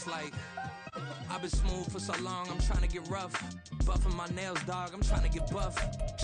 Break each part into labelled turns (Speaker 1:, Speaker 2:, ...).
Speaker 1: like I've been smooth for so long, I'm trying to get rough. Buffing my nails, dog, I'm trying to get buff.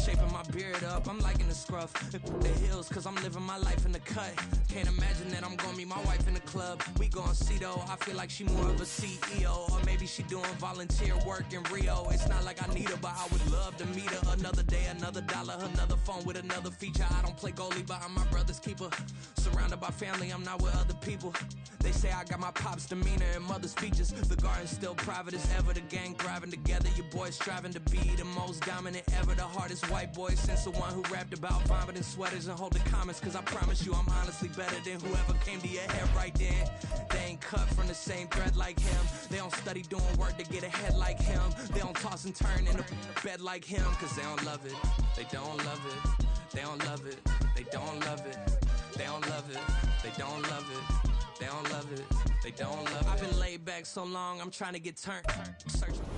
Speaker 1: Shaping my beard up, I'm liking the scruff. The heels, cause I'm living my life in the cut. Can't imagine that I'm gonna meet my wife in the club. We gon' see though, I feel like she more of a CEO. Or maybe she doing volunteer work in Rio. It's not like I need her, but I would love to meet her. Another day, another dollar, another phone with another feature. I don't play goalie, but I'm my brother's keeper. Surrounded by family, I'm not with other people. They say I got my pop's demeanor and mother's features. The garden's still private as ever, the gang thriving together. Your boys striving to be the most dominant ever. The hardest white boy since the one who rapped about vomiting sweaters and hold the comments. Cause I promise you I'm honestly better than whoever came to your head right then. They ain't cut from the same thread like him. They don't study doing work to get ahead like him. They don't toss and turn in the bed like him. Cause they don't love it, they don't love it. They don't love it, they don't love it. They don't love it, they don't love it. They don't love it, they don't love it. I've been laid back so long, I'm trying to get turned.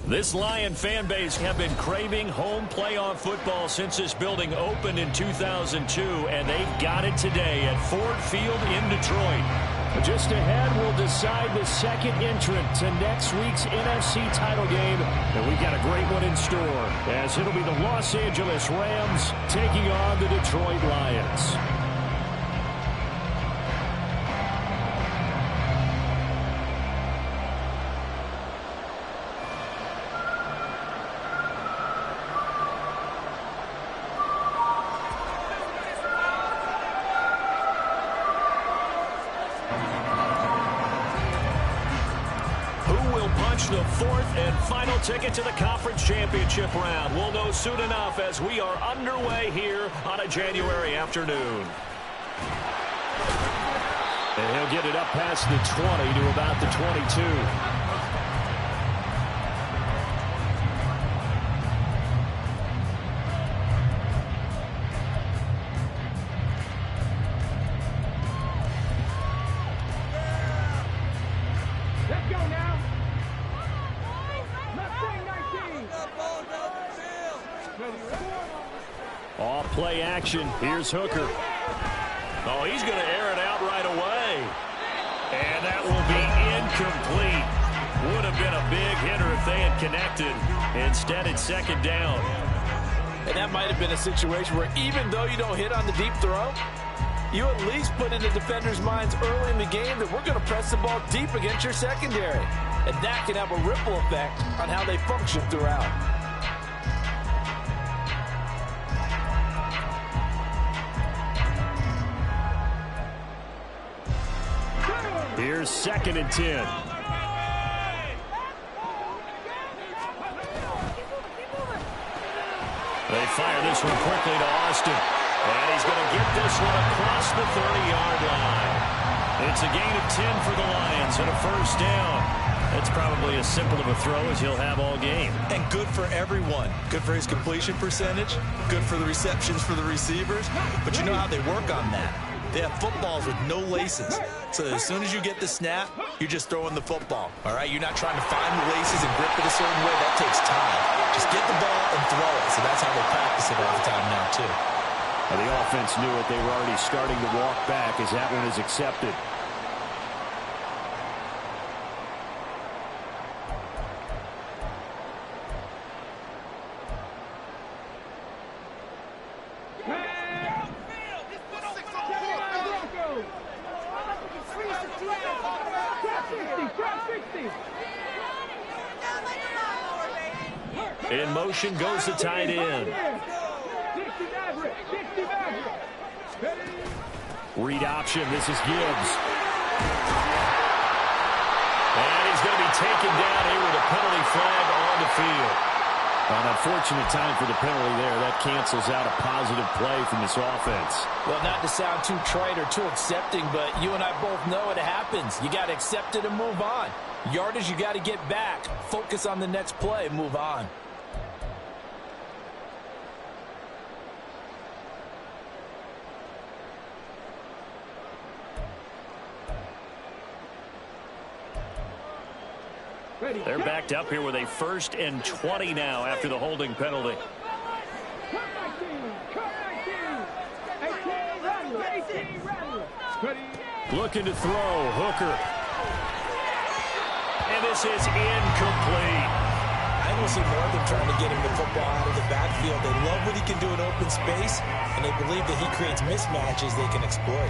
Speaker 2: This Lion fan base have been craving home playoff football since this building opened in 2002, and they've got it today at Ford Field in Detroit. Just ahead, we'll decide the second entrant to next week's NFC title game, and we've got a great one in store, as it'll be the Los Angeles Rams taking on the Detroit Lions. The fourth and final ticket to the conference championship round. We'll know soon enough as we are underway here on a January afternoon. And he'll get it up past the 20 to about the 22. Play action. Here's Hooker. Oh, he's going to air it out right away. And that will be incomplete. Would have been a big hitter if they had connected. Instead, it's second down.
Speaker 3: And that might have been a situation where even though you don't hit on the deep throw, you at least put in the defender's minds early in the game that we're going to press the ball deep against your secondary. And that can have a ripple effect on how they function throughout.
Speaker 2: Here's second and 10. They fire this one quickly to Austin. And he's going to get this one across the 30-yard line. It's a gain of 10 for the Lions and a first down. That's probably as simple of a throw as he'll have all game.
Speaker 4: And good for everyone. Good for his completion percentage. Good for the receptions for the receivers. But you know how they work on that. They have footballs with no laces. So as soon as you get the snap, you're just throwing the football. All right? You're not trying to find the laces and grip it a certain way. That takes time. Just get the ball and throw it. So that's how they practice it all the time now, too.
Speaker 2: Well, the offense knew it. They were already starting to walk back as that one is accepted. In motion goes the tight end. Read option. This is Gibbs. And he's going to be taken down here with a penalty flag on the field. An unfortunate time for the penalty there. That cancels out a positive play from this offense.
Speaker 3: Well, not to sound too trite or too accepting, but you and I both know it happens. You got to accept it and move on. Yardage, you got to get back. Focus on the next play, move on.
Speaker 2: They're backed up here with a 1st and 20 now after the holding penalty. Looking to throw. Hooker. And this is incomplete.
Speaker 3: I think we'll see more of them trying to get him the football out of the backfield. They love what he can do in open space, and they believe that he creates mismatches they can exploit.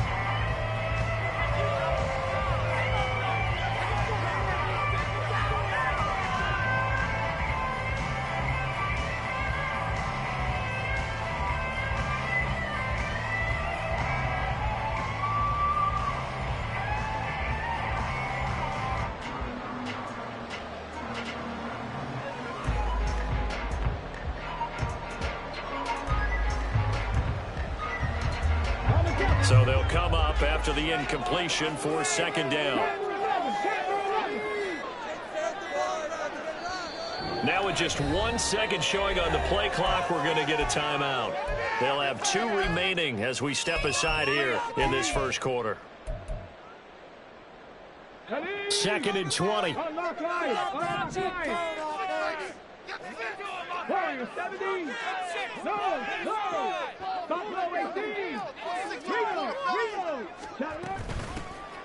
Speaker 2: So they'll come up after the incompletion for second down. Now with just 1 second showing on the play clock, we're going to get a timeout. They'll have 2 remaining as we step aside here in this first quarter. 2nd and 20.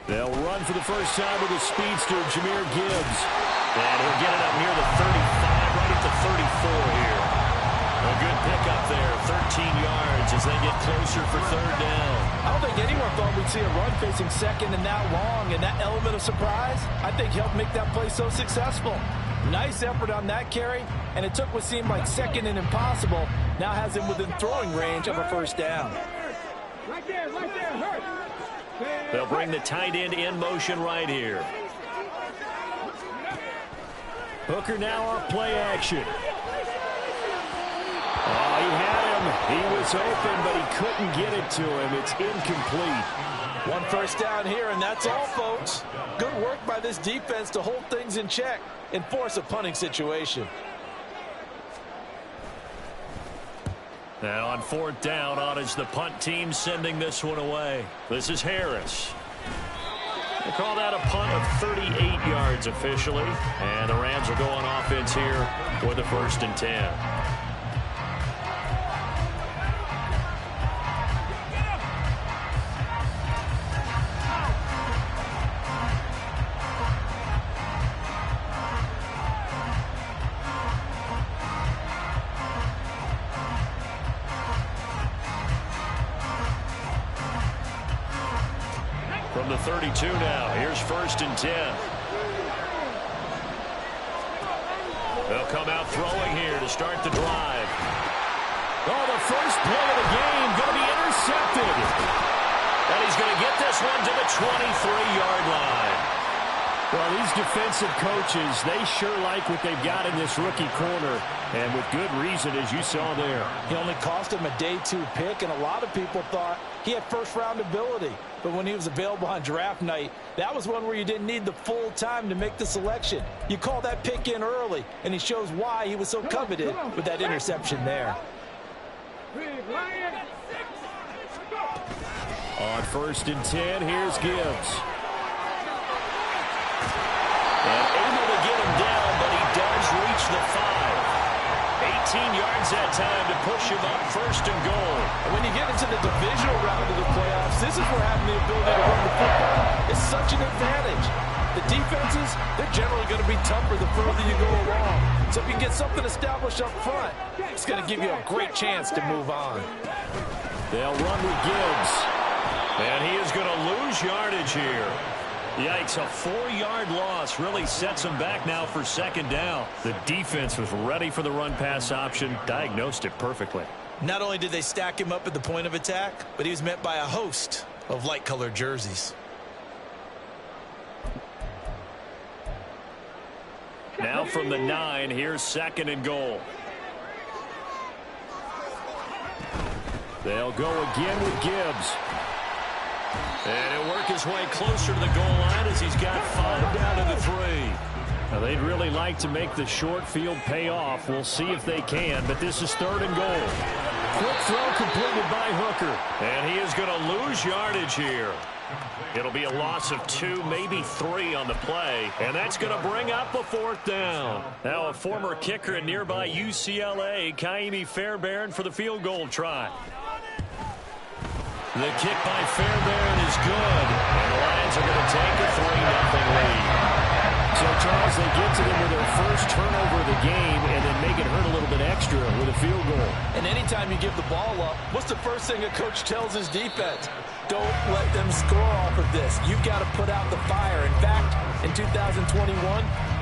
Speaker 2: They'll run for the first time with the speedster, Jahmyr Gibbs. And he'll get it up near the 35, right at the 34 here. A good pickup there, 13 yards as they get closer for third down.
Speaker 3: I don't think anyone thought we'd see a run facing second and that long, and that element of surprise, I think, helped make that play so successful. Nice effort on that carry, and it took what seemed like second and impossible, now has him within throwing range of a first down.
Speaker 5: Right there, hurt.
Speaker 2: They'll bring the tight end in motion right here. Hooker now off play action. Oh, he had him. He was open, but he couldn't get it to him. It's incomplete.
Speaker 3: 1 first down here, and that's all, folks. Good work by this defense to hold things in check and force a punting situation.
Speaker 2: Now on 4th down, on is the punt team sending this one away. This is Harris. They call that a punt of 38 yards officially. And the Rams will go on offense here with the 1st and 10. From the 32 now, here's 1st and 10. They'll come out throwing here to start the drive. Oh, the first play of the game going to be intercepted. And he's going to get this one to the 23-yard line. Well, these defensive coaches, they sure like what they've got in this rookie corner. And with good reason, as you saw there.
Speaker 3: He only cost him a day 2 pick, and a lot of people thought he had first-round ability. But when he was available on draft night, that was one where you didn't need the full time to make the selection. You call that pick in early, and he shows why he was so coveted with that interception there.
Speaker 2: On 1st and 10, here's Gibbs. And able to get him down, but he does reach the 5. 18 yards that time to push him up 1st and goal.
Speaker 3: And when you get into the divisional round of the playoffs, this is where having the ability to run the football is such an advantage. The defenses, they're generally going to be tougher the further you go along. So if you get something established up front, it's going to give you a great chance to move on.
Speaker 2: They'll run with Gibbs. And he is going to lose yardage here. Yikes, a 4-yard loss really sets him back now for 2nd down. The defense was ready for the run-pass option, diagnosed it perfectly.
Speaker 4: Not only did they stack him up at the point of attack, but he was met by a host of light-colored jerseys.
Speaker 2: Now from the 9, here's 2nd and goal. They'll go again with Gibbs. And he'll work his way closer to the goal line as he's got 5 down to the 3. Now, they'd really like to make the short field pay off. We'll see if they can, but this is 3rd and goal. Quick throw completed by Hooker. And he is going to lose yardage here. It'll be a loss of 2, maybe 3 on the play. And that's going to bring up a 4th down. Now a former kicker at nearby UCLA, Kaimi Fairbairn, for the field goal try. The kick by Fairbairn is good. And the Lions are going to take a 3-0 lead. So Charles, they get to them with their first turnover of the game and then make it hurt a little bit extra with a field goal.
Speaker 3: And anytime you give the ball up, what's the first thing a coach tells his defense? Don't let them score off of this. You've got to put out the fire. In fact, in 2021,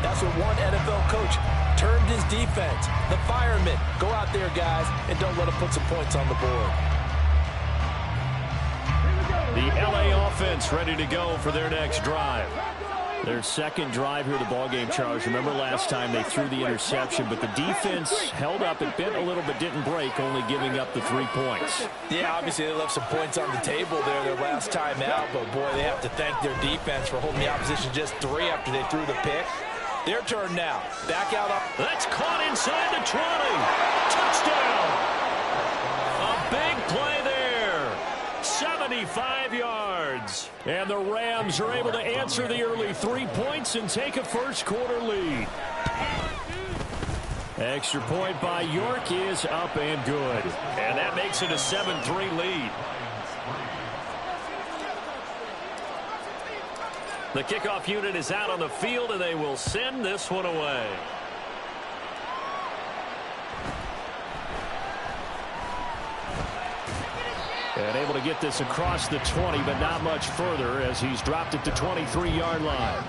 Speaker 3: that's what one NFL coach termed his defense. The firemen. Go out there, guys, and don't let them put some points on the board.
Speaker 2: The LA offense ready to go for their next drive. Their second drive here of the ballgame, Charles. Remember last time they threw the interception, but the defense held up. It bent a little but didn't break, only giving up the 3 points.
Speaker 3: Yeah, obviously they left some points on the table there their last time out, but boy, they have to thank their defense for holding the opposition just 3 after they threw the pick. Their turn now. Back out.
Speaker 2: That's caught inside the 20. Touchdown. A big play there. 75 yards. And the Rams are able to answer the early 3 points and take a first quarter lead. Extra point by York is up and good. And that makes it a 7-3 lead. The kickoff unit is out on the field, and they will send this one away. And able to get this across the 20, but not much further as he's dropped it to 23-yard line.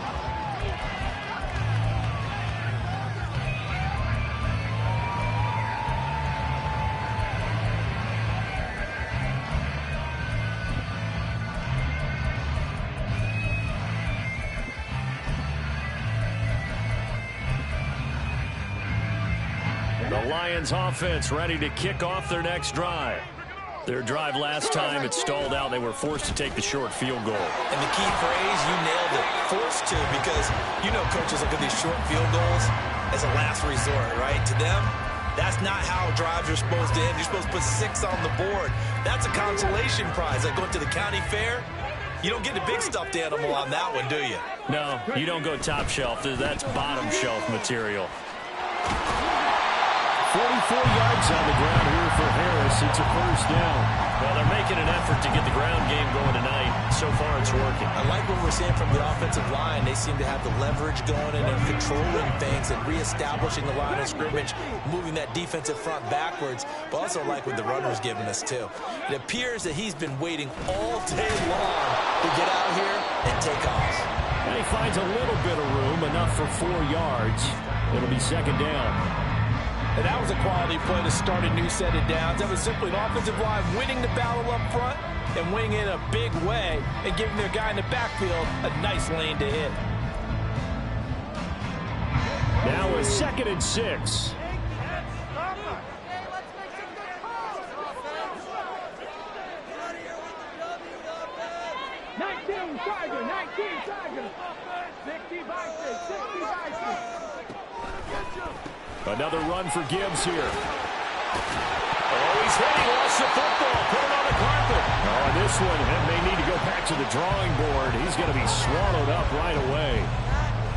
Speaker 2: The Lions offense ready to kick off their next drive. Their drive last time, it stalled out. They were forced to take the short field goal.
Speaker 4: And the key phrase, you nailed it, forced to, because you know coaches look at these short field goals as a last resort, right? To them, that's not how drives are supposed to end. You're supposed to put 6 on the board. That's a consolation prize. Like going to the county fair, you don't get the big stuffed animal on that one, do you?
Speaker 2: No, you don't go top shelf. That's bottom shelf material. 44 yards on the ground here for Harris. It's a first down. Well, they're making an effort to get the ground game going tonight. So far, it's working.
Speaker 4: I like what we're seeing from the offensive line. They seem to have the leverage going and they're controlling things and reestablishing the line of scrimmage, moving that defensive front backwards. But also like what the runner's giving us, too. It appears that he's been waiting all day long to get out here and take off.
Speaker 2: And he finds a little bit of room, enough for 4 yards. It'll be second down.
Speaker 3: And that was a quality play to start a new set of downs. That was simply an offensive line winning the battle up front and winning it in a big way and giving their guy in the backfield a nice lane to hit.
Speaker 2: Now a 2nd and 6. Another run for Gibbs here. Oh, he's hit. He lost the football. Put it on the carpet. Oh, and this one may need to go back to the drawing board. He's going to be swallowed up right away.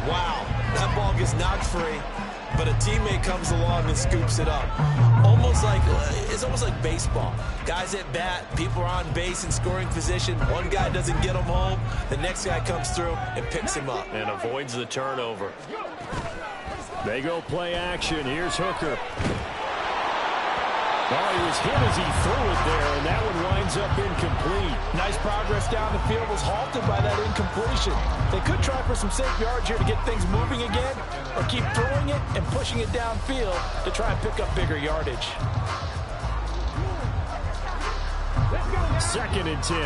Speaker 4: Wow, that ball gets knocked free, but a teammate comes along and scoops it up. It's almost like baseball. Guys at bat, people are on base in scoring position. One guy doesn't get him home. The next guy comes through and picks him up.
Speaker 2: And avoids the turnover. They go play action. Here's Hooker. Well, he was hit as he threw it there, and that one winds up incomplete.
Speaker 3: Nice progress down the field, was halted by that incompletion. They could try for some safe yards here to get things moving again, or keep throwing it and pushing it downfield to try and pick up bigger yardage.
Speaker 2: 2nd and 10.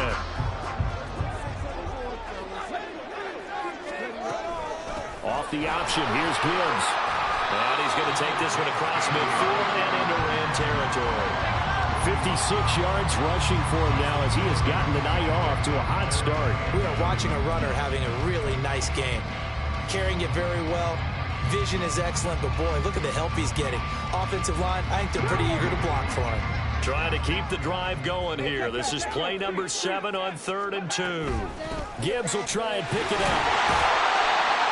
Speaker 2: Off the option, here's Gibbs. And he's going to take this one across midfield and into Ram territory. 56 yards rushing for him now as he has gotten the night off to a hot start.
Speaker 4: We are watching a runner having a really nice game. Carrying it very well. Vision is excellent, but boy, look at the help he's getting. Offensive line, I think they're pretty eager to block for him.
Speaker 2: Trying to keep the drive going here. This is play number 7 on 3rd and 2. Gibbs will try and pick it up.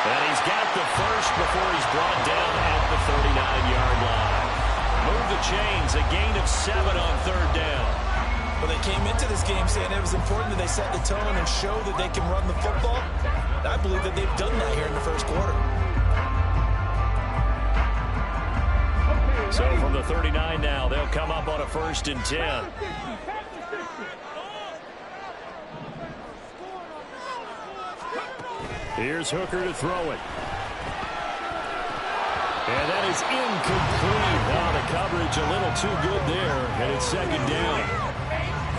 Speaker 2: And he's got the first before he's brought down at the 39-yard line. Move the chains, a gain of 7 on 3rd down.
Speaker 4: Well, they came into this game saying it was important that they set the tone and show that they can run the football. I believe that they've done that here in the first quarter.
Speaker 2: So from the 39 now, they'll come up on a 1st and 10. Here's Hooker to throw it. And that is incomplete. Now the coverage a little too good there, and it's 2nd down.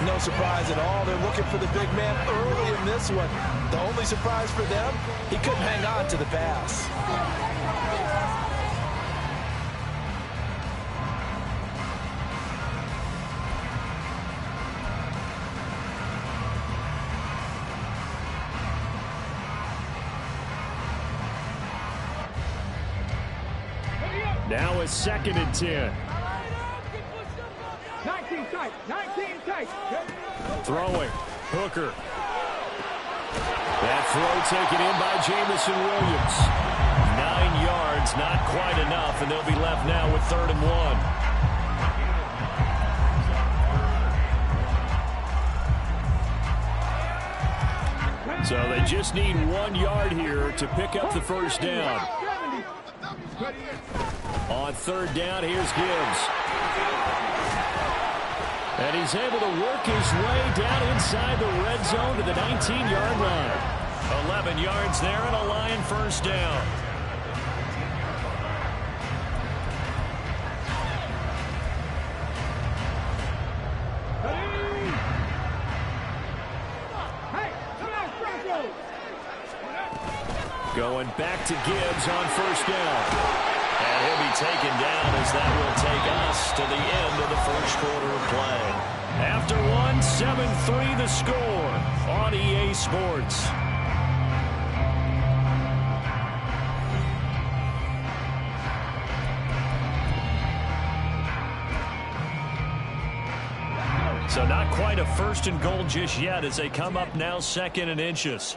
Speaker 3: No surprise at all. They're looking for the big man early in this one. The only surprise for them, he couldn't hang on to the pass.
Speaker 2: Now it's 2nd and 10.
Speaker 5: 19 tight, 19 tight.
Speaker 2: Throwing. Hooker. That throw taken in by Jamison Williams. 9 yards, not quite enough, and they'll be left now with 3rd and 1. So they just need 1 yard here to pick up the 1st down. On 3rd down, here's Gibbs. And he's able to work his way down inside the red zone to the 19-yard line. 11 yards there and a Lion 1st down. Going back to Gibbs on 1st down. And he'll be taken down as that will take us to the end of the 1st quarter of play. After 1, 7-3 the score on EA Sports. So not quite a 1st and goal just yet as they come up now 2nd and inches.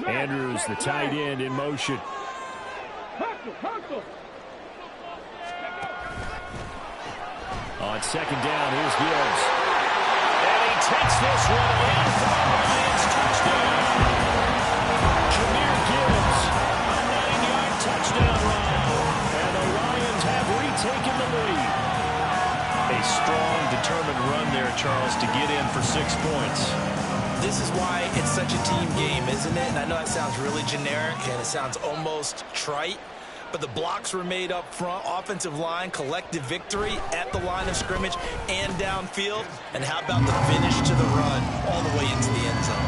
Speaker 2: Andrews, the tight end, in motion. On 2nd down, here's Gibbs. And he takes this one in for the Lions touchdown. Jahmyr Gibbs, a 9-yard touchdown run. And the Lions have retaken the lead. A strong, determined run there, Charles, to get in for 6 points.
Speaker 3: This is why it's such a team game, isn't it? And I know that sounds really generic and it sounds almost trite. But the blocks were made up front, offensive line, collective victory at the line of scrimmage and downfield. And how about the finish to the run all the way into the end zone?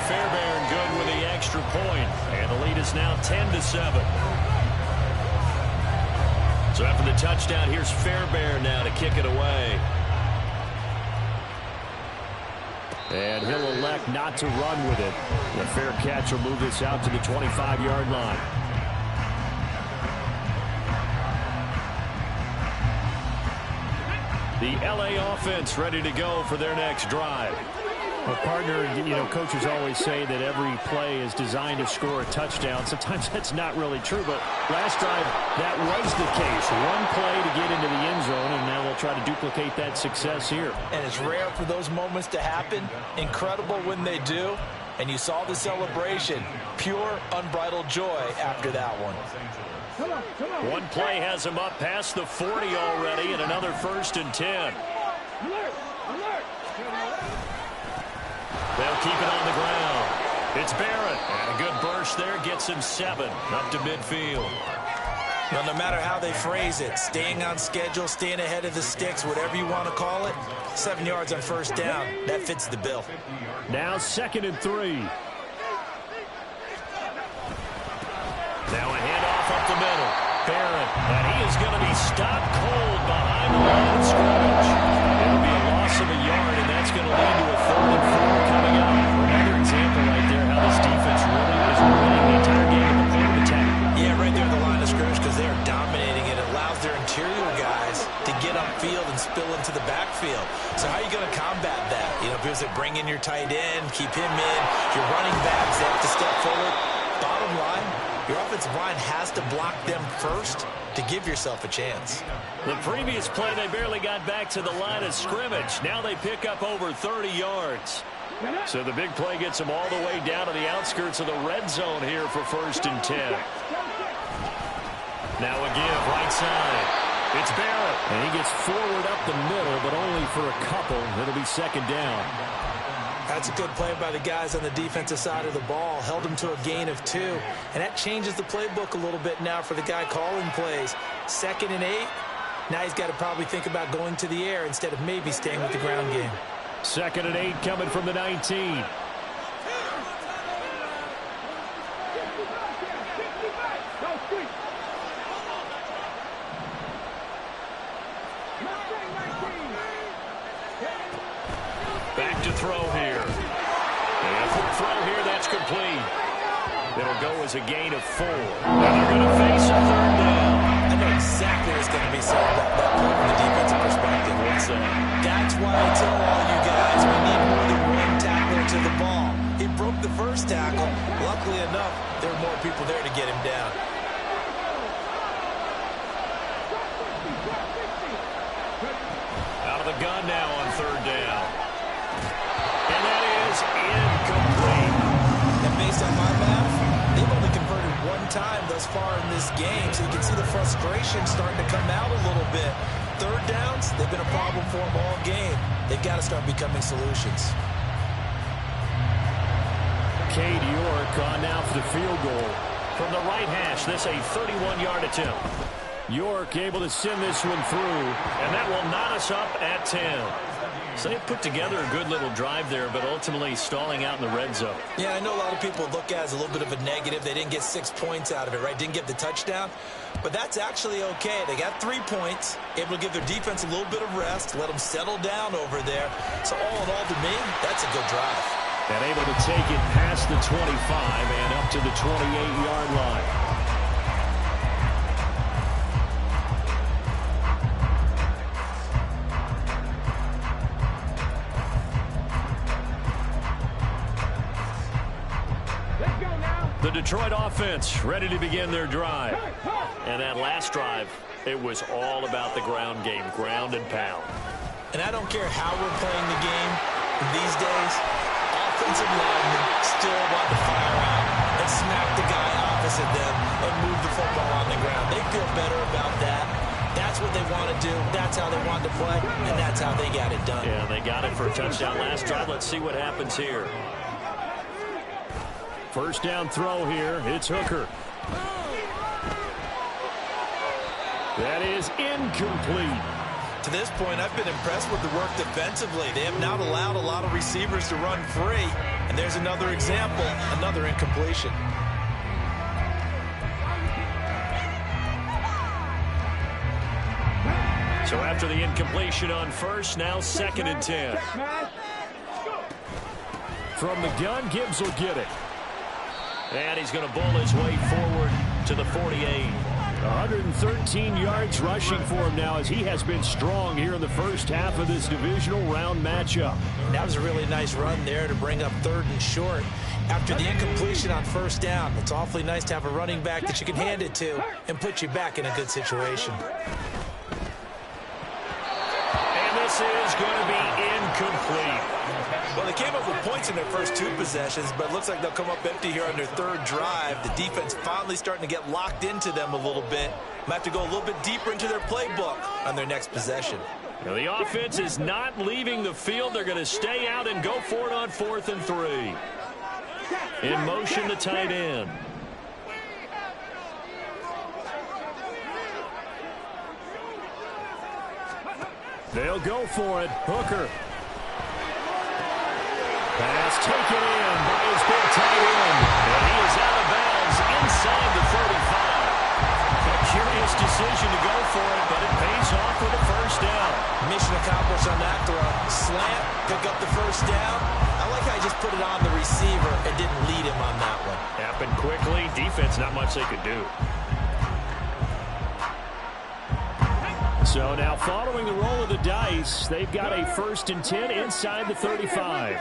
Speaker 2: Fairbairn good with the extra point, and the lead is now 10-7. So after the touchdown, here's Fairbairn now to kick it away. And he'll elect not to run with it. The fair catch will move this out to the 25-yard line. The LA offense ready to go for their next drive. Well, partner, coaches always say that every play is designed to score a touchdown. Sometimes that's not really true, but last drive, that was the case. 1 play to get into the end zone, and now they'll try to duplicate that success here.
Speaker 3: And it's rare for those moments to happen. Incredible when they do. And you saw the celebration. Pure, unbridled joy after that one.
Speaker 2: 1 play has him up past the 40 already, and another 1st and 10. They'll keep it on the ground. It's Barrett. And a good burst there gets him 7 up to midfield.
Speaker 3: Well, no matter how they phrase it, staying on schedule, staying ahead of the sticks, whatever you want to call it, 7 yards on 1st down, that fits the bill.
Speaker 2: Now 2nd and 3. Now a handoff up the middle. Barrett, and he is going to be stopped cold behind the line of scrimmage. It'll be a loss of a yard, and that's going to lead to a 3rd and 4 coming up. Another example right there how this defense really is winning the entire game at the point of attack.
Speaker 3: Yeah, right there at the line of scrimmage because they're dominating it. It allows their interior guys to get upfield and spill into the backfield. So how are you going to combat that? Because they bring in your tight end, keep him in. Your running backs, they have to step forward. Bottom line, your offensive line has to block them first to give yourself a chance.
Speaker 2: The previous play, they barely got back to the line of scrimmage. Now they pick up over 30 yards. So the big play gets them all the way down to the outskirts of the red zone here for 1st and 10. Now a give right side. It's Barrett. And he gets forward up the middle, but only for a couple. It'll be second down.
Speaker 3: That's a good play by the guys on the defensive side of the ball. Held them to a gain of 2. And that changes the playbook a little bit now for the guy calling plays. 2nd and 8. Now he's got to probably think about going to the air instead of maybe staying with the ground game.
Speaker 2: 2nd and 8 coming from the 19. Back to throw here. And for throw here, that's complete. It'll go as a gain of 4. And they're going to face a 3rd down.
Speaker 3: I know exactly what's going to be said about that play from the defensive perspective.
Speaker 2: What's that?
Speaker 3: That's why I tell all you guys we need more than one tackler to the ball. He broke the first tackle. Luckily enough, there were more people there to get him down.
Speaker 2: Out of the gun now on 3rd down. And that is incomplete.
Speaker 3: And based on my math, they've only converted 1 time thus far in this game, so you can see the frustration starting to come out a little bit. 3rd downs, they've been a problem for them all game. They've got to start becoming solutions.
Speaker 2: Cade York on now for the field goal. From the right hash, this a 31-yard attempt. York able to send this one through, and that will knot us up at 10. So they put together a good little drive there, but ultimately stalling out in the red zone.
Speaker 3: Yeah, I know a lot of people look at it as a little bit of a negative. They didn't get 6 points out of it, right? Didn't get the touchdown. But that's actually okay. They got 3 points, able to give their defense a little bit of rest, let them settle down over there. So all in all, to me, that's a good drive.
Speaker 2: And able to take it past the 25 and up to the 28-yard line. The Detroit offense ready to begin their drive. And that last drive, it was all about the ground game, ground and pound.
Speaker 3: And I don't care how we're playing the game these days, offensive linemen still want to fire out and smack the guy opposite them and move the football on the ground. They feel better about that. That's what they want to do. That's how they want to play, and that's how they got it done.
Speaker 2: Yeah, they got it for a touchdown last drive. Let's see what happens here. First down throw here. It's Hooker. That is incomplete.
Speaker 3: To this point, I've been impressed with the work defensively. They have not allowed a lot of receivers to run free. And there's another example, another incompletion.
Speaker 2: So after the incompletion on first, now 2nd and 10. From the gun, Gibbs will get it. And he's going to bowl his way forward to the 48. 113 yards rushing for him now as he has been strong here in the first half of this divisional round matchup.
Speaker 3: That was a really nice run there to bring up 3rd and short. After the incompletion on first down, it's awfully nice to have a running back that you can hand it to and put you back in a good situation.
Speaker 2: And this is going to be incomplete.
Speaker 3: Well, they came up with points in their first 2 possessions, but it looks like they'll come up empty here on their 3rd drive. The defense finally starting to get locked into them a little bit. Might have to go a little bit deeper into their playbook on their next possession.
Speaker 2: Now the offense is not leaving the field. They're going to stay out and go for it on 4th and 3. In motion, the tight end. They'll go for it. Hooker. Pass taken in by his big tight end. And he is out of bounds inside the 35. A curious decision to go for it, but it pays off with a first down.
Speaker 3: Mission accomplished on that throw. Slant, pick up the first down. I like how he just put it on the receiver and didn't lead him on that one.
Speaker 2: Happened quickly. Defense, not much they could do. So now following the roll of the dice, they've got a 1st and 10 inside the 35.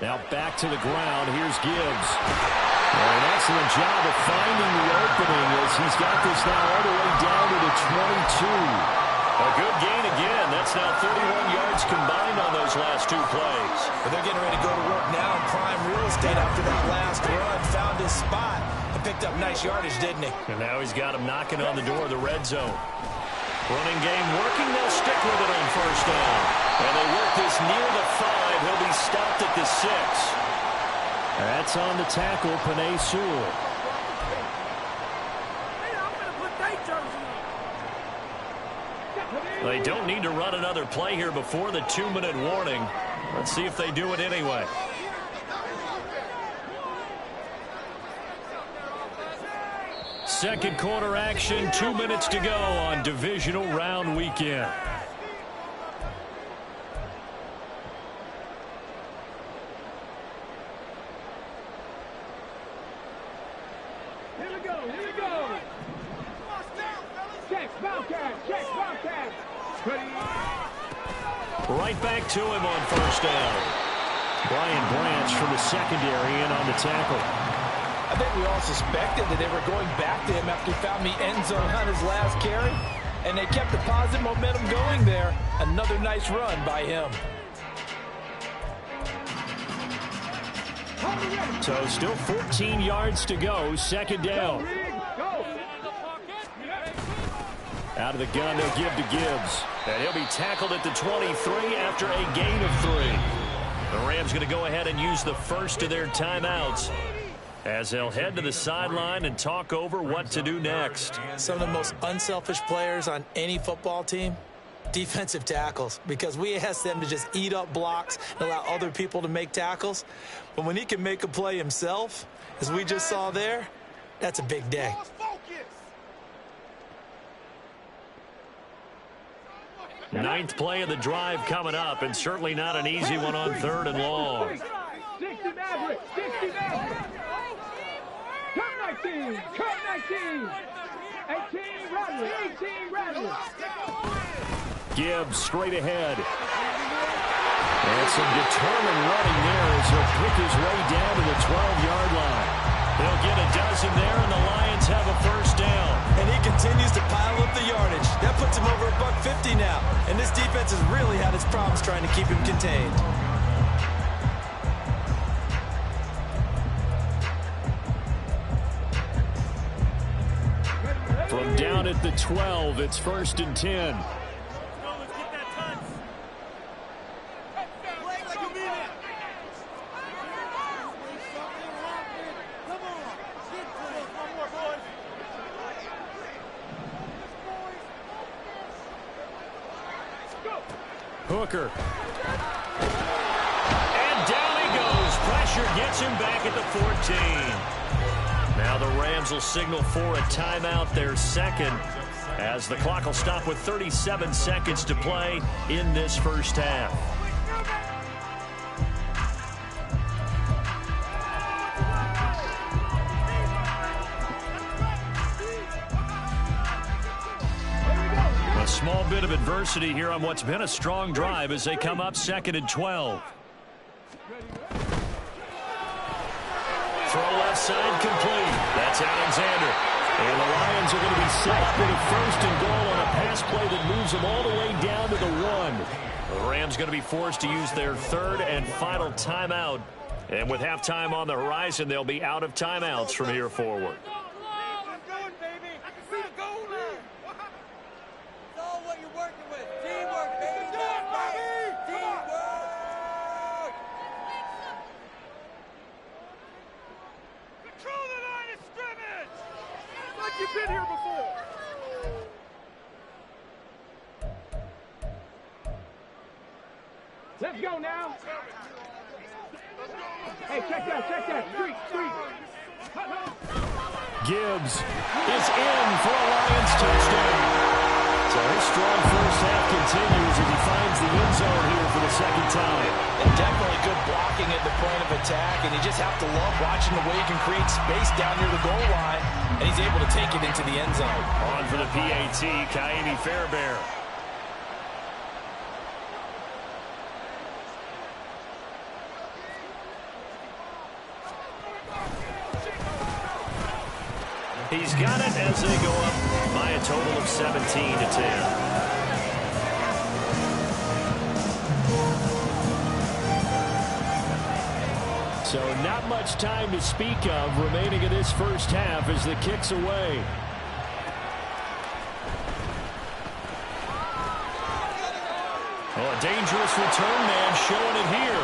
Speaker 2: Now back to the ground. Here's Gibbs. An excellent job of finding the opening as he's got this now all the way down to the 22. A good gain again. That's It's now 31 yards combined on those last 2 plays.
Speaker 4: But they're getting ready to go to work now in prime real estate after that last run. Found his spot and picked up nice yardage, didn't he?
Speaker 2: And now he's got him knocking on the door of the red zone. Running game working. They'll stick with it on first down. And they work this near the 5. He'll be stopped at the 6. That's on the tackle, Penei Sewell. They don't need to run another play here before the 2-minute warning. Let's see if they do it anyway. Second quarter action, 2 minutes to go on divisional round weekend.
Speaker 5: Here we go, here we go. Check, Bobcat, check, Bobcat.
Speaker 2: Right back to him on first down. Brian Branch from the secondary in on the tackle.
Speaker 3: I think we all suspected that they were going back to him after he found the end zone on his last carry. And they kept the positive momentum going there. Another nice run by him.
Speaker 2: So still 14 yards to go. Second down. Out of the gun, they'll give to Gibbs. And he'll be tackled at the 23 after a gain of 3. The Rams going to go ahead and use the first of their timeouts as they'll head to the sideline and talk over what to do next.
Speaker 4: Some of the most unselfish players on any football team, defensive tackles, because we ask them to just eat up blocks and allow other people to make tackles. But when he can make a play himself, as we just saw there, that's a big day.
Speaker 2: Ninth play of the drive coming up, and certainly not an easy one on 3rd and long.
Speaker 5: 60 Maverick, 60 Maverick. Cut 19, cut 19. 18 Rattler, 18 Rattler.
Speaker 2: Gibbs straight ahead. And some determined running there as he'll pick his way down to the 12-yard line. They'll get a dozen there, and the Lions have a first down.
Speaker 4: And he continues to pile up the yardage. That puts him over $150 now. And this defense has really had its problems trying to keep him contained.
Speaker 2: From down at the 12, it's 1st and 10. Hooker. And down he goes. Pressure gets him back at the 14. Now the Rams will signal for a timeout, their second, as the clock will stop with 37 seconds to play in this first half. A small bit of adversity here on what's been a strong drive as they come up 2nd and 12. Throw left side complete. That's Alexander. And the Lions are going to be set up with a 1st and goal on a pass play that moves them all the way down to the 1. The Rams going to be forced to use their 3rd and final timeout. And with halftime on the horizon, they'll be out of timeouts from here forward.
Speaker 5: You've been here before. Let's go now. Hey, check that, street.
Speaker 2: Gibbs is in for a Lions touchdown. So his strong first half continues as he finds the end zone here for the second time.
Speaker 3: And definitely good blocking at the point of attack, and you just have to love watching the way he can create space down near the goal line, and he's able to take it into the end zone.
Speaker 2: On for the PAT, Ka'imi Fairbairn. He's got it as they go up by a total of 17-10. So not much time to speak of remaining in this first half as the kick's away. Oh, a dangerous return man showing it here.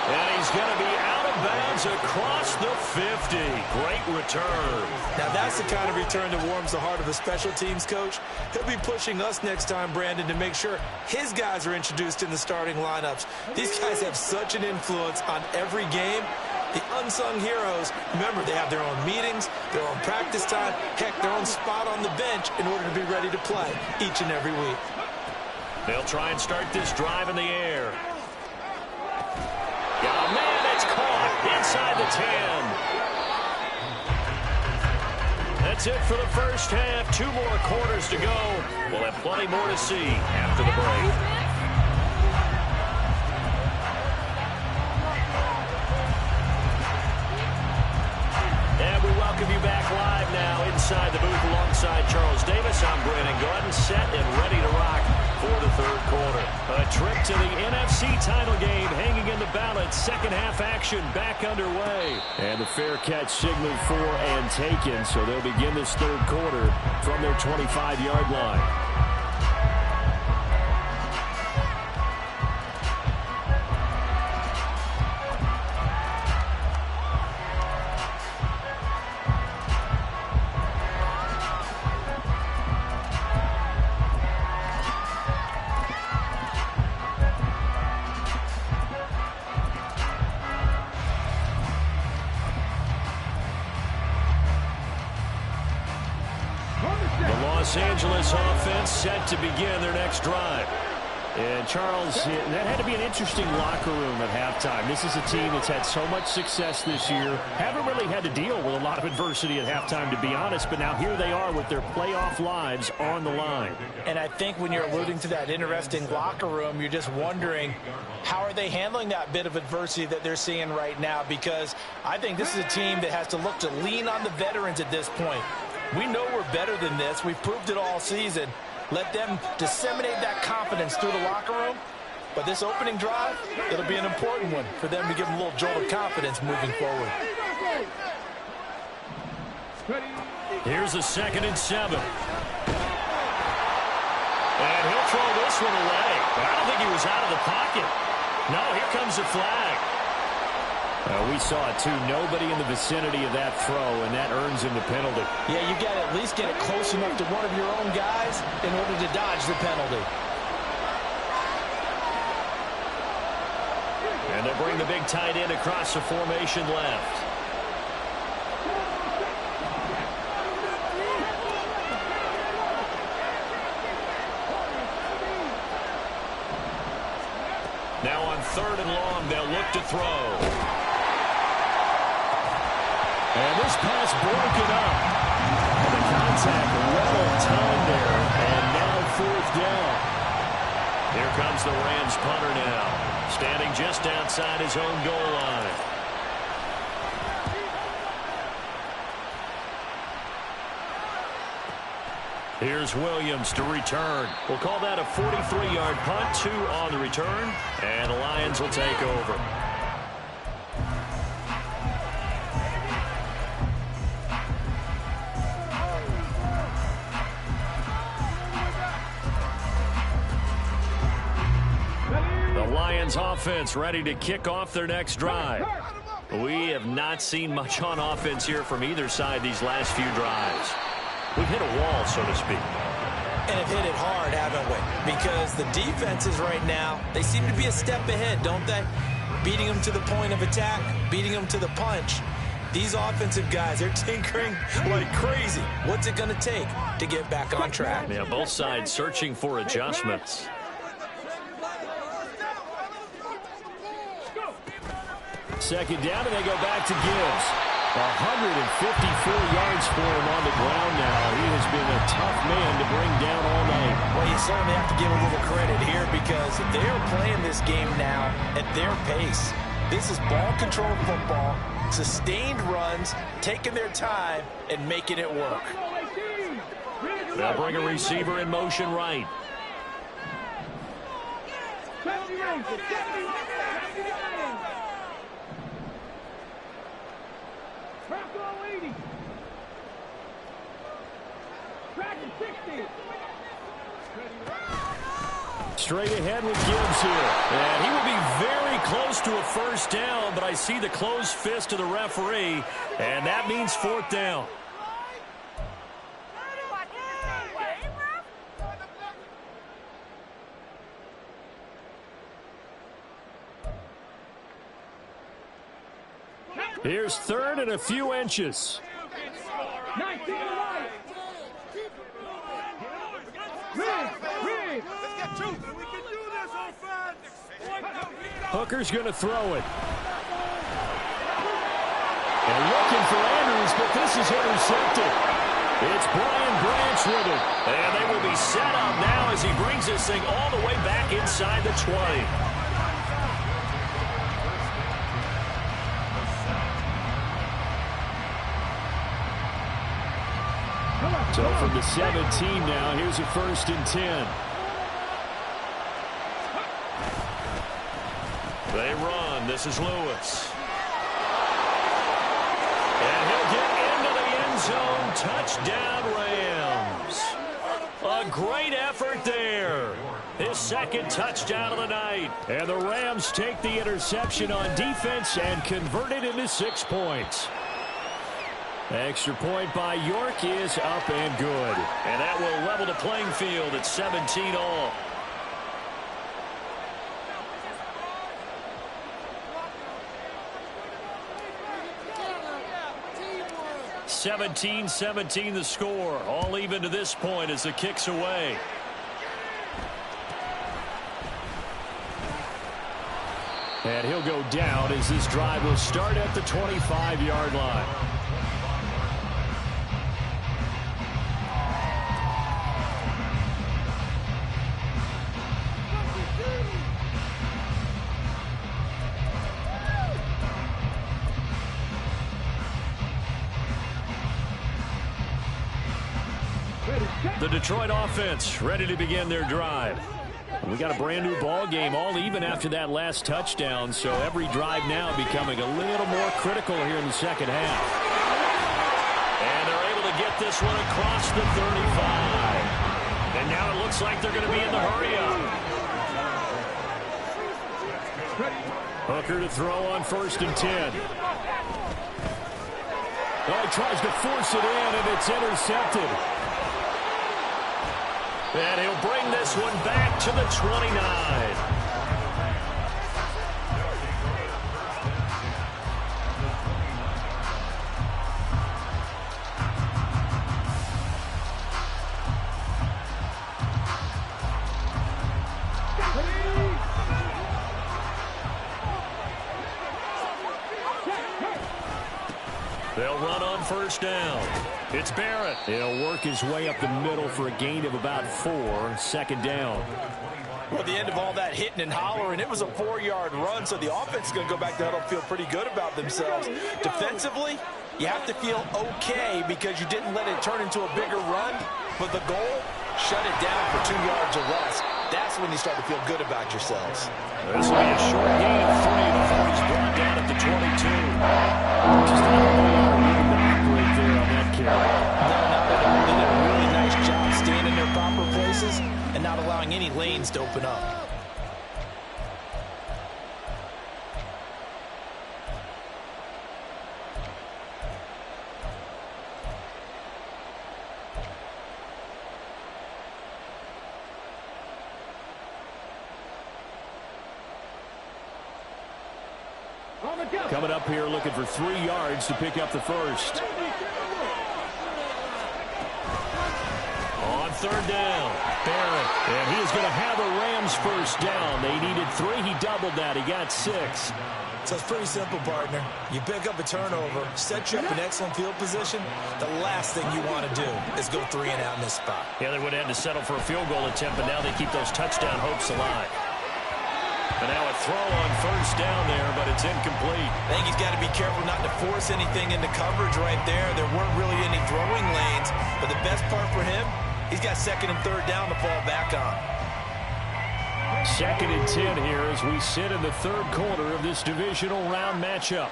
Speaker 2: And he's going to be out of bounds across the 50. Great return.
Speaker 4: Now that's the kind of return that warms the heart of a special teams coach. He'll be pushing us next time, Brandon, to make sure his guys are introduced in the starting lineups. These guys have such an influence on every game. The unsung heroes, remember, they have their own meetings, their own practice time, heck, their own spot on the bench in order to be ready to play each and every week.
Speaker 2: They'll try and start this drive in the air. Oh, man, it's caught inside the 10. That's it for the first half. 2 more quarters to go. We'll have plenty more to see after the break. And we welcome you back live now inside the booth alongside Charles Davis. I'm Brandon Gordon, set and ready to rock for the third quarter. A trip to the NFC title game hanging in the balance. Second half action back underway. And the fair catch signaled for and taken, so they'll begin this third quarter from their 25-yard line. Los Angeles offense set to begin their next drive. And Charles, that had to be an interesting locker room at halftime. This is a team that's had so much success this year. Haven't really had to deal with a lot of adversity at halftime, to be honest. But now here they are with their playoff lives on the line.
Speaker 3: And I think when you're alluding to that interesting locker room, you're just wondering, how are they handling that bit of adversity that they're seeing right now? Because I think this is a team that has to look to lean on the veterans at this point. We know we're better than this. We've proved it all season. Let them disseminate that confidence through the locker room. But this opening drive, it'll be an important one for them to give them a little jolt of confidence moving forward.
Speaker 2: Here's a 2nd and 7. And he'll throw this one away. But I don't think he was out of the pocket. No, here comes the flag. We saw it, too. Nobody in the vicinity of that throw, and that earns him the penalty.
Speaker 3: Yeah, you got to at least get it close enough to one of your own guys in order to dodge the penalty.
Speaker 2: And they'll bring the big tight end across the formation left. Now on 3rd and long, they'll look to throw. And this pass broken up. And the contact well on time there. And now 4th down. Here comes the Rams punter now. Standing just outside his own goal line. Here's Williams to return. We'll call that a 43-yard punt, 2 on the return. And the Lions will take over. Offense ready to kick off their next drive. We have not seen much on offense here from either side these last few drives. We've hit a wall, so to speak.
Speaker 3: And have hit it hard, haven't we? Because the defenses right now, they seem to be a step ahead, don't they? Beating them to the point of attack, beating them to the punch. These offensive guys, they're tinkering like crazy. What's it going to take to get back on track?
Speaker 2: Yeah, both sides searching for adjustments. Second down, and they go back to Gibbs. 154 yards for him on the ground now. He has been a tough man to bring down all night.
Speaker 3: Well, you certainly have to give a little credit here because they are playing this game now at their pace. This is ball control football, sustained runs, taking their time, and making it work.
Speaker 2: They'll bring a receiver in motion right.
Speaker 5: Buffalo 80. Dragon 60.
Speaker 2: Straight ahead with Gibbs here. And he will be very close to a first down, but I see the closed fist of the referee, and that means fourth down. Here's third and a few inches.
Speaker 5: 19 right. Rig.
Speaker 6: Let's get two. We can do this on
Speaker 2: Hooker's going to throw it. And looking for Andrews, but this is intercepted. It's Brian Branch with it. And they will be set up now as he brings this thing all the way back inside the 20. So from the 17 now, here's a 1st and 10. They run. This is Lewis. And he'll get into the end zone. Touchdown, Rams. A great effort there. His second touchdown of the night. And the Rams take the interception on defense and convert it into 6 points. Extra point by York is up and good. And that will level the playing field at 17 all. 17-17 the score. All even to this point as the kick's away. And he'll go down as this drive will start at the 25-yard line. The Detroit offense ready to begin their drive. We got a brand new ball game, all even after that last touchdown, so every drive now becoming a little more critical here in the second half. And they're able to get this one across the 35. And now it looks like they're going to be in the hurry-up. Hooker to throw on 1st and 10. Oh, he tries to force it in, and it's intercepted. And he'll bring this one back to the 29. They'll run on 1st down. It's Barrett. He'll work his way up the middle for a gain of about 4. 2nd down.
Speaker 3: Well, at the end of all that hitting and hollering, it was a 4-yard run, so the offense is going to go back to huddle and feel pretty good about themselves. Defensively, you have to feel okay because you didn't let it turn into a bigger run, but the goal, shut it down for 2 yards or less. That's when you start to feel good about yourselves.
Speaker 2: This will be a short gain of 3 before he's brought down at the 22. Just not a way to operate there on that carry.
Speaker 3: No, not at all. They did a really nice job staying in their proper places and not allowing any lanes to open up.
Speaker 2: Coming up here looking for 3 yards to pick up the first. On 3rd down, Barrett. And he is going to have a Rams first down. They needed 3. He doubled that. He got 6.
Speaker 4: So it's pretty simple, partner. You pick up a turnover, set you up in excellent field position. The last thing you want to do is go 3 and out in this spot.
Speaker 2: Yeah, they would have had to settle for a field goal attempt, but now they keep those touchdown hopes alive. And now a throw on 1st down there, but it's incomplete.
Speaker 3: I think he's got to be careful not to force anything into coverage right there. There weren't really any throwing lanes, but the best part for him, he's got 2nd and 3rd down to fall back on.
Speaker 2: 2nd and 10 here as we sit in the 3rd quarter of this divisional round matchup.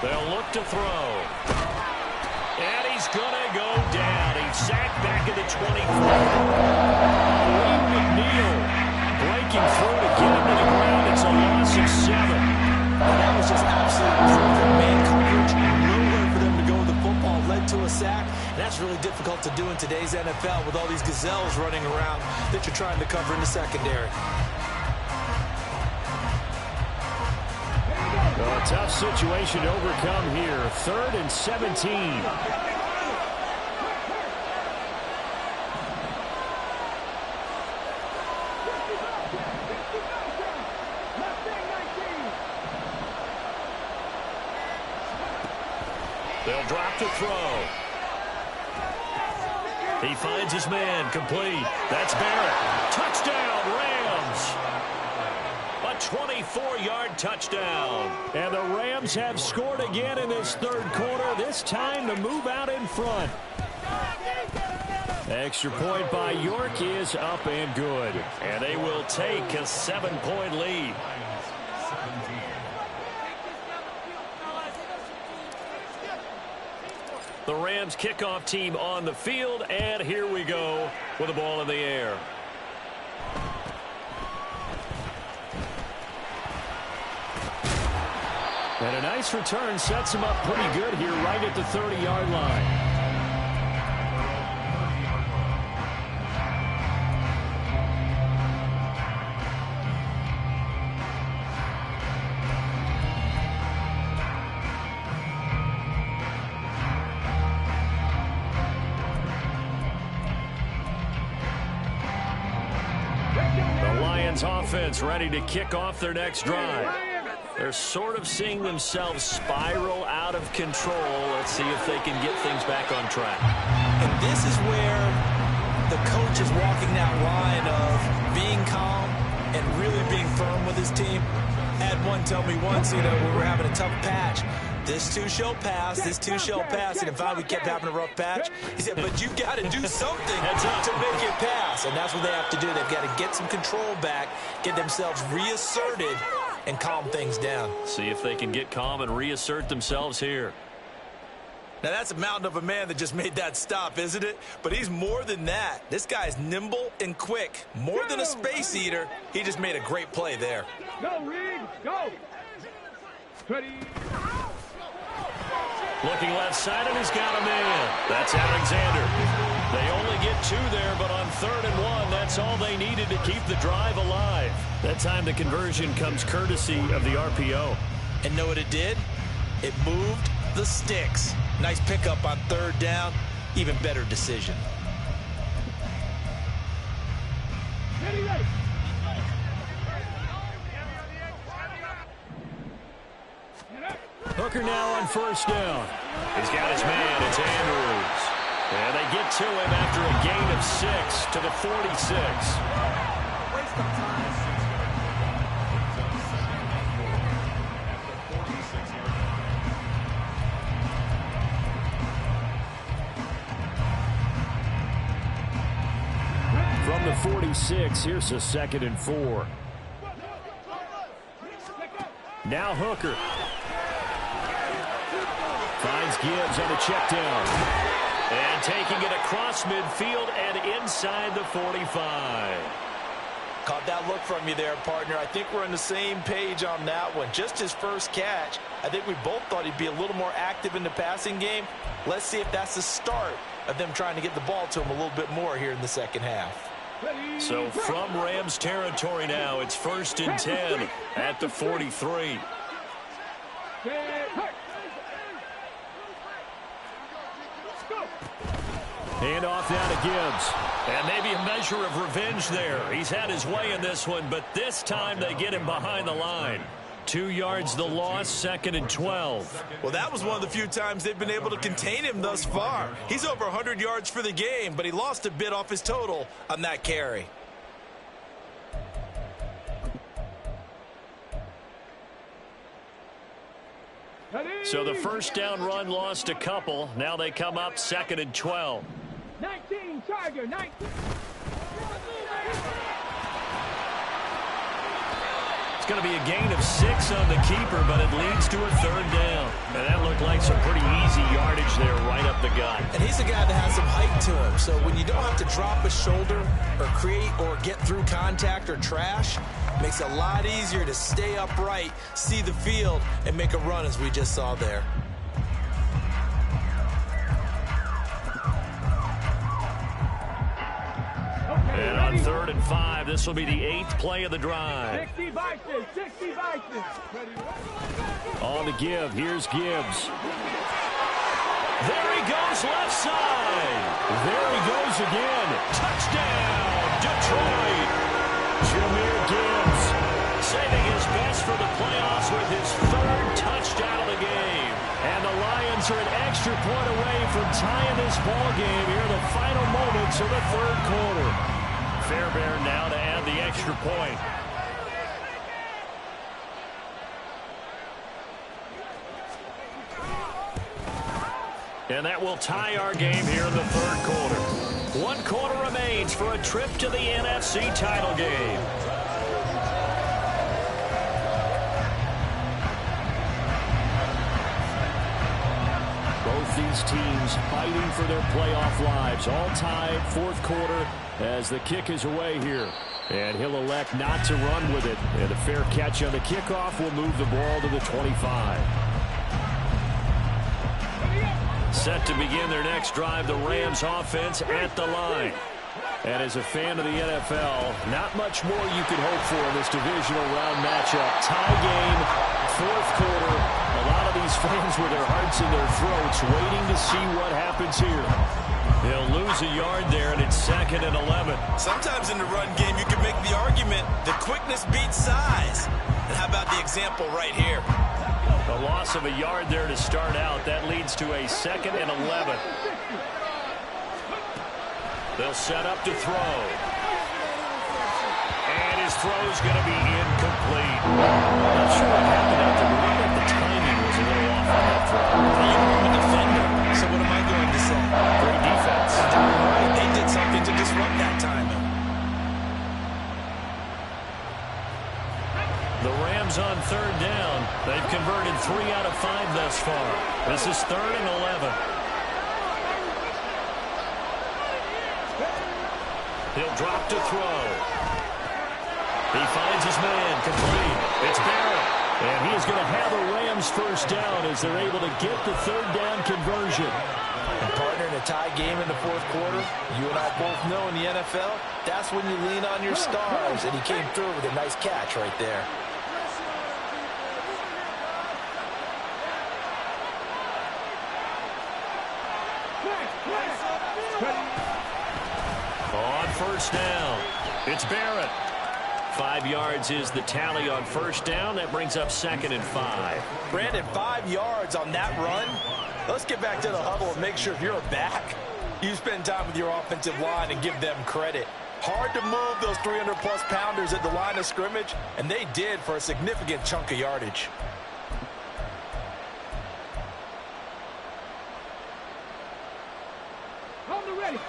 Speaker 2: They'll look to throw. And he's going to go down. He's sacked back at the 24. McNeil breaking through to get him to the ground. It's a loss of 7.
Speaker 4: That was just absolutely perfect man coverage. Nowhere for them to go with the football. Led to a sack. And that's really difficult to do in today's NFL with all these gazelles running around that you're trying to cover in the secondary.
Speaker 2: A tough situation to overcome here. 3rd and 17. They'll drop to throw. He finds his man, complete. That's Barrett. Touchdown, Rams. A 24-yard touchdown. And the Rams have scored again in this 3rd quarter, this time to move out in front. Extra point by York is up and good. And they will take a 7-point lead. The Rams kickoff team on the field, and here we go with the ball in the air. And a nice return sets him up pretty good here right at the 30-yard line. Offense ready to kick off their next drive. They're sort of seeing themselves spiral out of control. Let's see if they can get things back on track.
Speaker 4: And this is where the coach is walking that line of being calm and really being firm with his team. Had one tell me once, we were having a tough patch. This too shall pass, this too shall pass. And if we kept having a rough patch, he said, but you've got to do something to make it pass. And that's what they have to do. They've got to get some control back, get themselves reasserted, and calm things down.
Speaker 2: See if they can get calm and reassert themselves here.
Speaker 4: Now, that's a mountain of a man that just made that stop, isn't it? But he's more than that. This guy's nimble and quick. More than a space eater. He just made a great play there.
Speaker 5: Go, Reed, go. Ready.
Speaker 2: Looking left side, and he's got a man. That's Alexander. They only get 2 there, but on 3rd and 1, that's all they needed to keep the drive alive. That time the conversion comes courtesy of the RPO.
Speaker 4: And know what it did? It moved the sticks. Nice pickup on 3rd down. Even better decision.
Speaker 5: Ready, ready.
Speaker 2: Hooker now on 1st down. He's got his man. It's Andrews. And they get to him after a gain of 6 to the 46. From the 46, here's a 2nd and 4. Now Hooker. Finds Gibbs on a check down. And taking it across midfield and inside the 45.
Speaker 4: Caught that look from you there, partner. I think we're on the same page on that one. Just his first catch. I think we both thought he'd be a little more active in the passing game. Let's see if that's the start of them trying to get the ball to him a little bit more here in the second half.
Speaker 2: So from Rams territory now, it's 1st and 10 at the 43. Hand off now to Gibbs. And maybe a measure of revenge there. He's had his way in this one, but this time they get him behind the line. 2 yards the loss, 2nd and 12.
Speaker 4: Well, that was one of the few times they've been able to contain him thus far. He's over 100 yards for the game, but he lost a bit off his total on that carry.
Speaker 2: So the 1st down run lost a couple. Now they come up 2nd and 12.
Speaker 5: 19, Tiger, 19.
Speaker 2: He's going to be a gain of 6 on the keeper, but it leads to a third down. And that looked like some pretty easy yardage there right up the gut.
Speaker 3: And he's a guy that has some height to him, so when you don't have to drop a shoulder or create or get through contact or trash, it makes it a lot easier to stay upright, see the field, and make a run as we just saw there.
Speaker 2: And on 3rd and 5, this will be the 8th play of the drive.
Speaker 5: 60 Vikings, 60 Vikings.
Speaker 2: On the give, here's Gibbs. There he goes, left side. There he goes again. Touchdown, Detroit. Jahmyr Gibbs saving his best for the playoffs with his 3rd touchdown of the game. And the Lions are an extra point away from tying this ball game here in the final moments of the 3rd quarter. Fairbairn now to add the extra point. And that will tie our game here in the 3rd quarter. 1 quarter remains for a trip to the NFC title game. Both these teams fighting for their playoff lives. All tied, 4th quarter as the kick is away here. And he'll elect not to run with it. And a fair catch on the kickoff will move the ball to the 25. Set to begin their next drive, the Rams offense at the line. And as a fan of the NFL, not much more you could hope for in this divisional round matchup. Tie game, 4th quarter. A lot of these fans with their hearts in their throats waiting to see what happens here. They'll lose a yard there, and it's 2nd and 11.
Speaker 3: Sometimes in the run game, you can make the argument the quickness beats size. And how about the example right here?
Speaker 2: A loss of a yard there to start out. That leads to a 2nd and 11. They'll set up to throw. And his throw's going to be incomplete. Not sure what happened out there, but I think the timing was a little off on that throw.
Speaker 3: I'm a defender, so what am I going to say?
Speaker 2: Great defense.
Speaker 3: Right, they did something to disrupt that timing.
Speaker 2: The Rams on 3rd down. They've converted 3 out of 5 thus far. This is 3rd and 11. He'll drop to throw. He finds his man, complete. It's Barrett. And he is going to have a Rams 1st down as they're able to get the 3rd down conversion.
Speaker 3: And partner, in a tie game in the 4th quarter, you and I both know in the NFL, that's when you lean on your stars. And he came through with a nice catch right there.
Speaker 2: On 1st down, it's Barrett. 5 yards is the tally on 1st down. That brings up 2nd and 5.
Speaker 3: Brandon, 5 yards on that run. Let's get back to the huddle and make sure if you're a back, you spend time with your offensive line and give them credit. Hard to move those 300-plus pounders at the line of scrimmage, and they did for a significant chunk of yardage.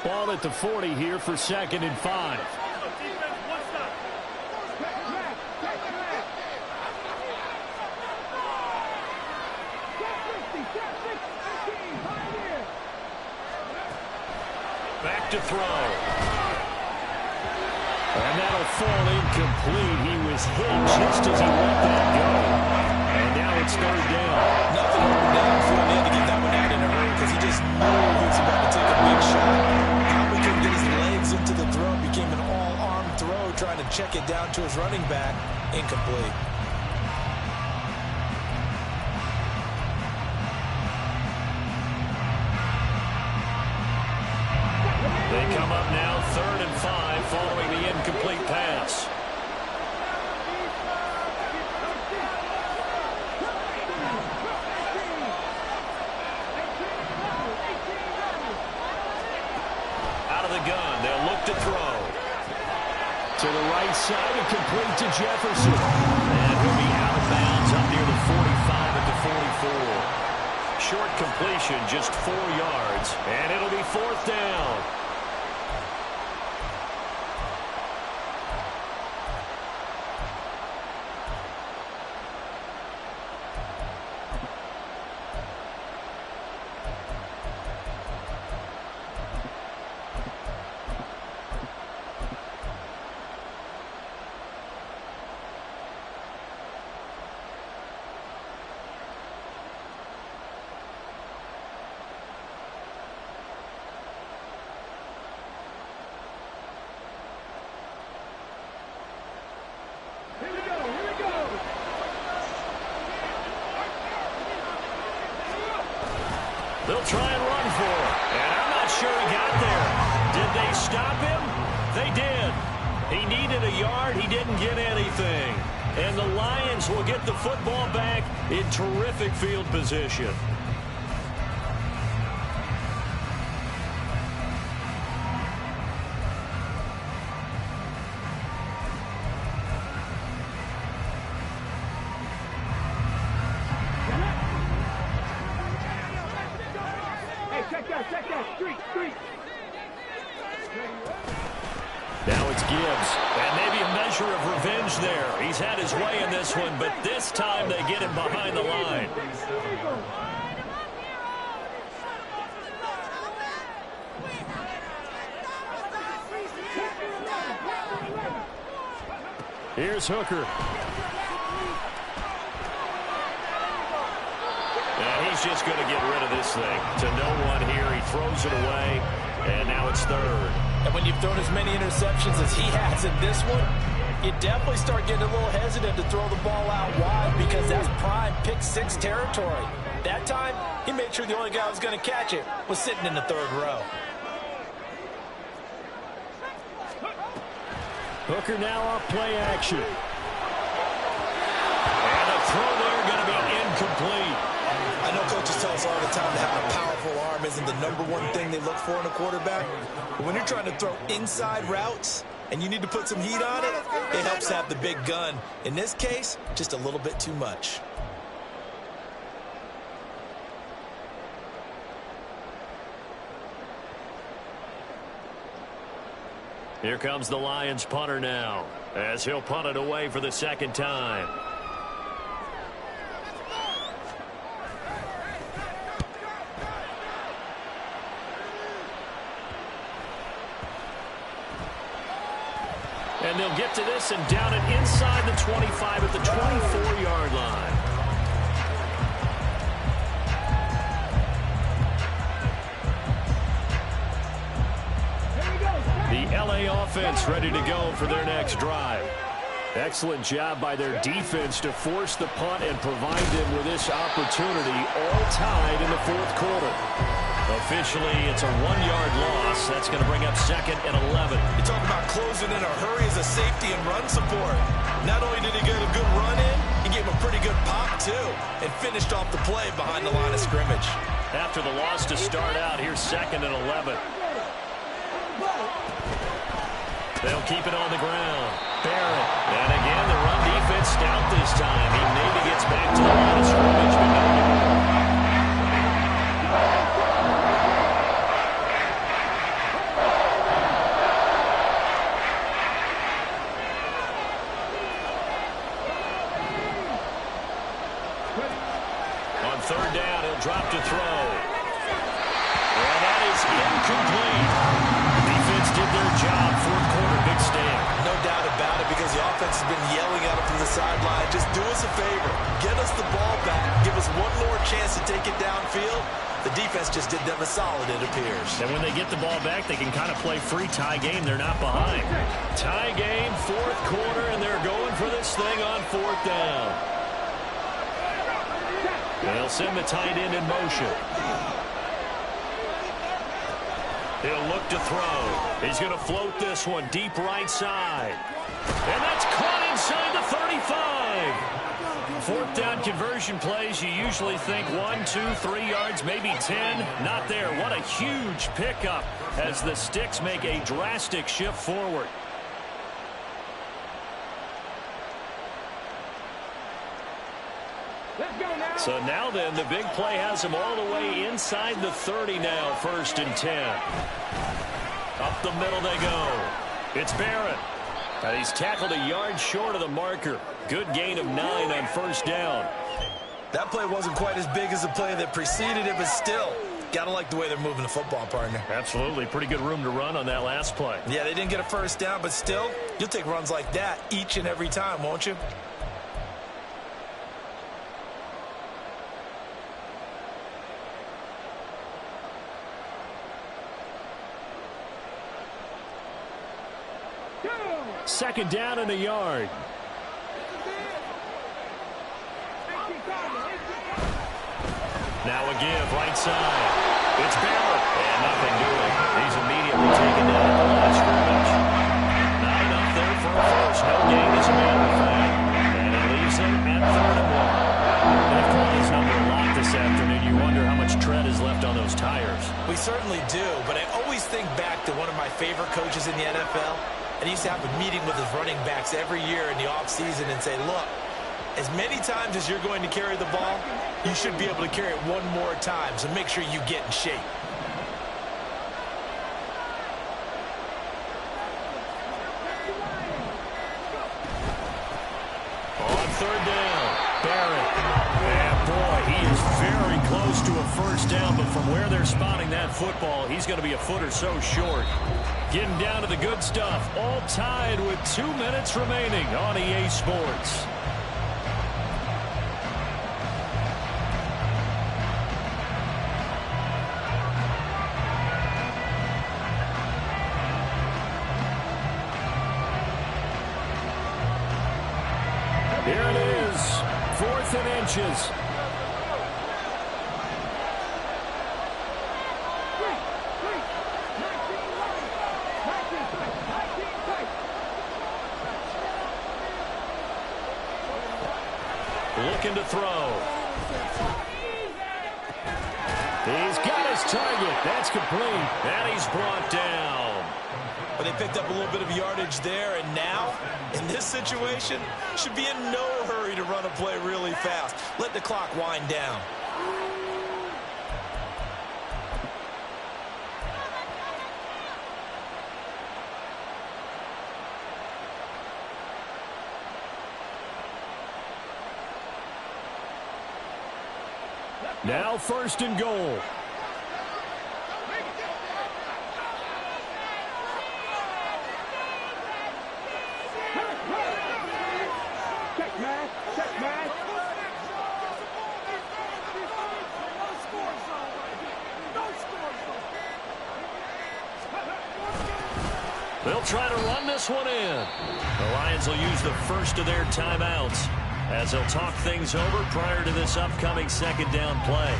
Speaker 2: Ball at the 40 here for 2nd and 5. Back to throw. And that'll fall incomplete. He was hit just as he let that go. And now it's 3rd down.
Speaker 3: Nothing over down for him. He had to get that one out in a hurry because he just knew he was about to take a big shot. Probably couldn't get his legs into the throw. It became an all-arm throw, trying to check it down to his running back. Incomplete.
Speaker 2: They come up now 3rd and 5 following the incomplete pass. Out of the gun, they'll look to throw. To the right side and complete to Jefferson. And he'll be out of bounds up near the 45 at the 44. Short completion, just 4 yards, and it'll be 4th down. stop him? They did. He needed a yard. He didn't get anything. And the Lions will get the football back in terrific field position.
Speaker 5: Check that. Street.
Speaker 2: Now it's Gibbs. And maybe a measure of revenge there. He's had his way in this one, but this time they get him behind the line. Here's Hooker. And he's just going to get rid of this thing. To no one here. He throws it away, and now it's third.
Speaker 3: And when you've thrown as many interceptions as he has in this one, you definitely start getting a little hesitant to throw the ball out wide because that's prime pick-6 territory. That time, he made sure the only guy who was going to catch it was sitting in the third row.
Speaker 2: Hooker now off play action. And the throw there going to be incomplete.
Speaker 4: I know coaches tell us all the time that having a powerful arm isn't the #1 thing they look for in a quarterback. But when you're trying to throw inside routes and you need to put some heat on it, it helps have the big gun. In this case, just a little bit too much.
Speaker 2: Here comes the Lions punter now, as he'll punt it away for the second time. And they'll get to this and down it inside the 25 at the 24-yard line. The LA offense ready to go for their next drive. Excellent job by their defense to force the punt and provide them with this opportunity, all tied in the fourth quarter. Officially, it's a 1-yard loss. That's going to bring up 2nd and 11.
Speaker 4: You talk about closing in a hurry as a safety and run support. Not only did he get a good run in, he gave him a pretty good pop, too, and finished off the play behind the line of scrimmage.
Speaker 2: After the loss to start out, here's 2nd and 11. They'll keep it on the ground. Barrett. And again, the run defense stout this time. He maybe gets back to the line of scrimmage, but no. On 3rd down, he'll drop to throw. And that is incomplete. Defense did their job. 4th quarter, big stand.
Speaker 4: No doubt about it, because the offense has been yelling at him from the sideline. Just do us a favor. Get us the ball back. Give us one more chance to take it downfield. The defense just did them a solid, it appears.
Speaker 2: And when they get the ball back, they can kind of play free tie game. They're not behind. Tie game, 4th quarter, and they're going for this thing on 4th down. And they'll send the tight end in motion. He'll look to throw. He's going to float this one deep right side. And that's caught inside the 35. 4th down conversion plays, you usually think 1, 2, 3 yards, maybe 10. Not there. What a huge pickup as the Sticks make a drastic shift forward. So now then, the big play has him all the way inside the 30 now, 1st and 10. Up the middle they go. It's Barrett. And he's tackled a yard short of the marker. Good gain of 9 on 1st down.
Speaker 4: That play wasn't quite as big as the play that preceded it, but still, gotta like the way they're moving the football, partner.
Speaker 2: Absolutely. Pretty good room to run on that last play.
Speaker 4: Yeah, they didn't get a 1st down, but still, you'll take runs like that each and every time, won't you?
Speaker 2: Second down and a yard. Now a give, right side. It's Barrett. And nothing doing. He's immediately taken down at the line
Speaker 4: back to one of my favorite coaches in the NFL, and he used to have a meeting with his running backs every year in the offseason and say, look, as many times as you're going to carry the ball, you should be able to carry it one more time, so make sure you get in shape.
Speaker 2: On third down, Barrett. And boy, he is very close to a first down, but from where they're spotting that football, he's going to be a foot or so short. Getting down to the good stuff, all tied with 2 minutes remaining on EA Sports. Here it is, 4th and inches. Looking to throw. He's got his target. That's complete. And he's brought down.
Speaker 4: But they picked up a little bit of yardage there, and now, in this situation, should be in no hurry to run a play really fast. Let the clock wind down.
Speaker 2: Now 1st and goal. They'll try to run this one in. The Lions will use the first of their timeouts as they'll talk things over prior to this upcoming 2nd down play.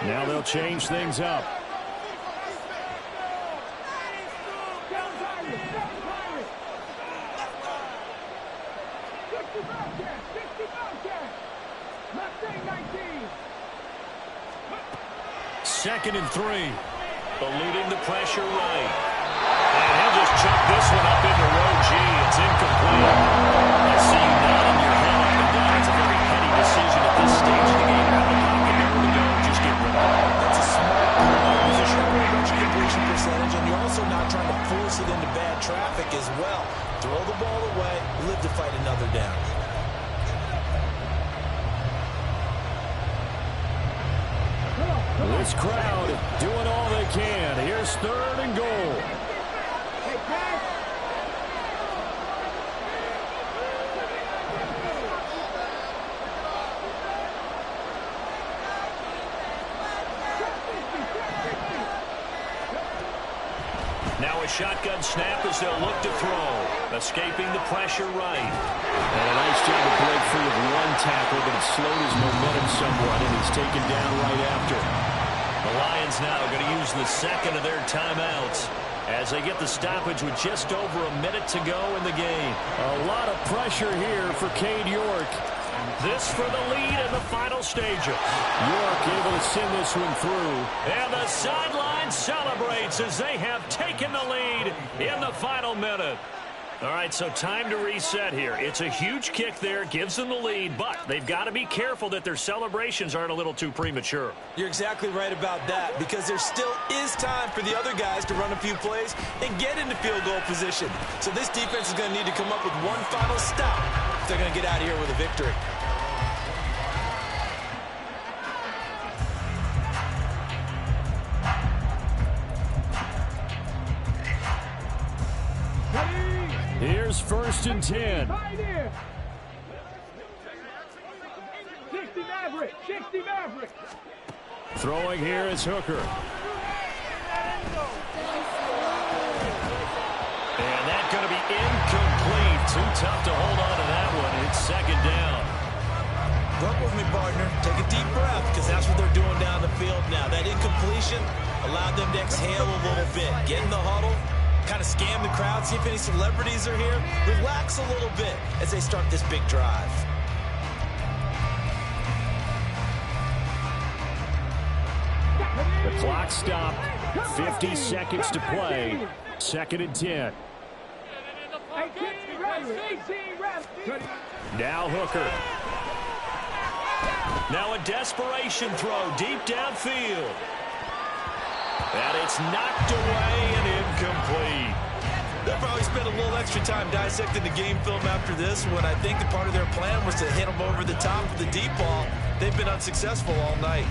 Speaker 2: Now they'll change things up. Second and 3. Eluding the pressure right. And he'll just chuck this one up into row G. It's incomplete. I see you nodding your head up and down. It's a very petty decision at this stage of the game. Out of the pocket, nowhere to go. Just get rid of it.
Speaker 4: That's a smart play. You're trying to reach completion percentage, and you're also not trying to force it into bad traffic as well. Throw the ball away, live to fight another down.
Speaker 2: This crowd doing all they can. Here's 3rd and goal. Now a shotgun snap as they'll look to throw. Escaping the pressure right. And a nice job to break free of one tackle, but it slowed his momentum somewhat, and he's taken down right after. The Lions now going to use the 2nd of their timeouts as they get the stoppage with just over a minute to go in the game. A lot of pressure here for Cade York. This for the lead in the final stages. York able to send this one through. And the sideline celebrates as they have taken the lead in the final minute. All right, so time to reset here. It's a huge kick there, gives them the lead, but they've got to be careful that their celebrations aren't a little too premature.
Speaker 4: You're exactly right about that, because there still is time for the other guys to run a few plays and get into field goal position. So this defense is going to need to come up with one final stop if they're going to get out of here with a victory.
Speaker 2: Here's 1st and 10.
Speaker 5: Maverick. 60 Maverick.
Speaker 2: Throwing here is Hooker. And that's going to be incomplete. Too tough to hold on to that one. It's second down.
Speaker 4: Work with me, partner. Take a deep breath, because that's what they're doing down the field now. That incompletion allowed them to exhale a little bit. Get in the huddle, kind of scan the crowd, see if any celebrities are here. Relax a little bit as they start this big drive.
Speaker 2: The clock stopped. 50 seconds to play. Second and 10.
Speaker 5: 18 Maverick.
Speaker 2: Now Hooker. Now a desperation throw deep downfield. And it's knocked away and incomplete.
Speaker 4: They'll probably spend a little extra time dissecting the game film after this, when I think the part of their plan was to hit them over the top of the deep ball. They've been unsuccessful all night.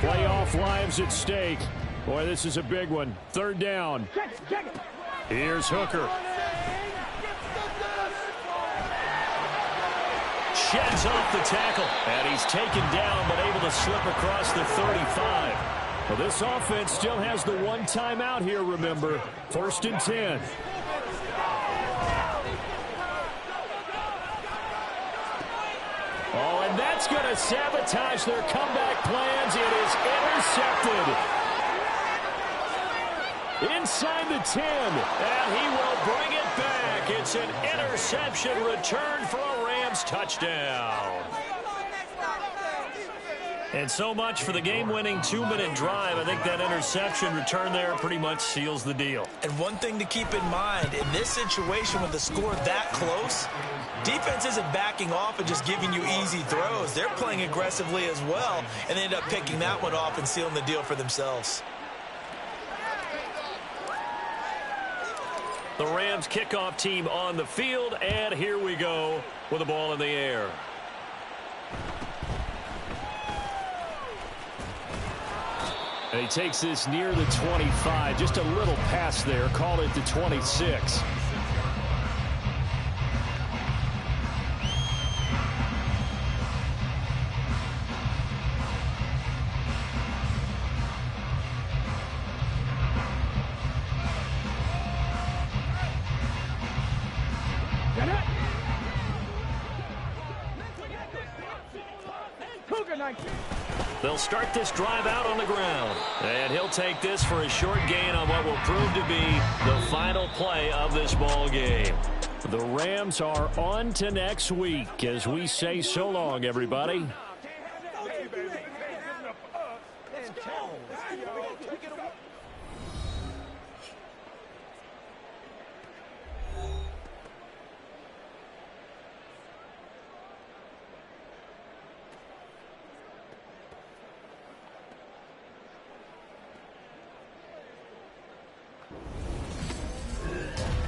Speaker 2: Playoff lives at stake. Boy, this is a big one. Third down. Here's Hooker. Sheds off the tackle. And he's taken down, but able to slip across the 35. Well, this offense still has the one timeout here, remember. First and 10. Oh, and that's going to sabotage their comeback plans. It is intercepted. Inside the 10, and he will bring it back. It's an interception return for a Rams touchdown. And so much for the game-winning 2-minute drive. I think that interception return there pretty much seals the deal.
Speaker 4: And one thing to keep in mind, in this situation with the score that close, defense isn't backing off and just giving you easy throws. They're playing aggressively as well, and they end up picking that one off and sealing the deal for themselves.
Speaker 2: The Rams kickoff team on the field, and here we go with the ball in the air. And he takes this near the 25. Just a little pass there. Call it the 26. They'll start this drive out on the ground. And he'll take this for a short gain on what will prove to be the final play of this ball game. The Rams are on to next week as we say so long, everybody.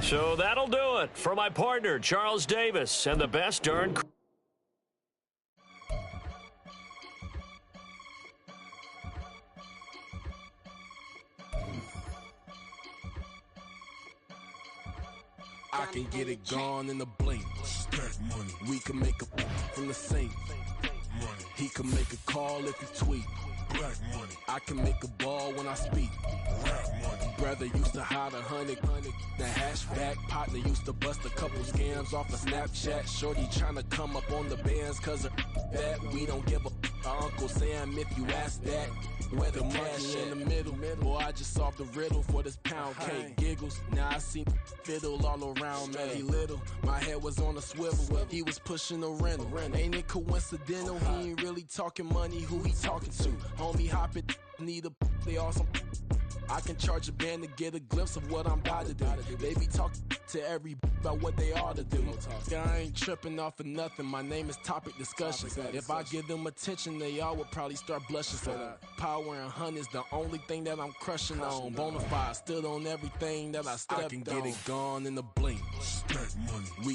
Speaker 2: So that'll do it for my partner, Charles Davis, and the best darn...
Speaker 7: I can get it gone in a blink. Money. We can make a from the sink. Money. He can make a call if he tweet. Black money. I can make a ball when I speak. Rap money. Brother used to hide 100. The hashback partner used to bust a couple scams off of Snapchat. Shorty tryna come up on the bands cause of that. We don't give a Uncle Sam if you ask that. Where the cash in the middle. Boy, I just solved the riddle for this pound cake. Giggles, now I see fiddle all around me. Little, my head was on a swivel. He was pushing a rental. Ain't it coincidental? He ain't really talking money. Who he talking to? Homie hopping, need a they awesome. I can charge a band to get a glimpse of what I'm about to do. They be talking to every about what they ought to do. I ain't tripping off of nothing. My name is Topic Discussion. If I give them attention, they all would probably start blushing. So power and hunt is the only thing that I'm crushing on. Bonafide stood on everything that I stepped on. I can get it gone in a blink. We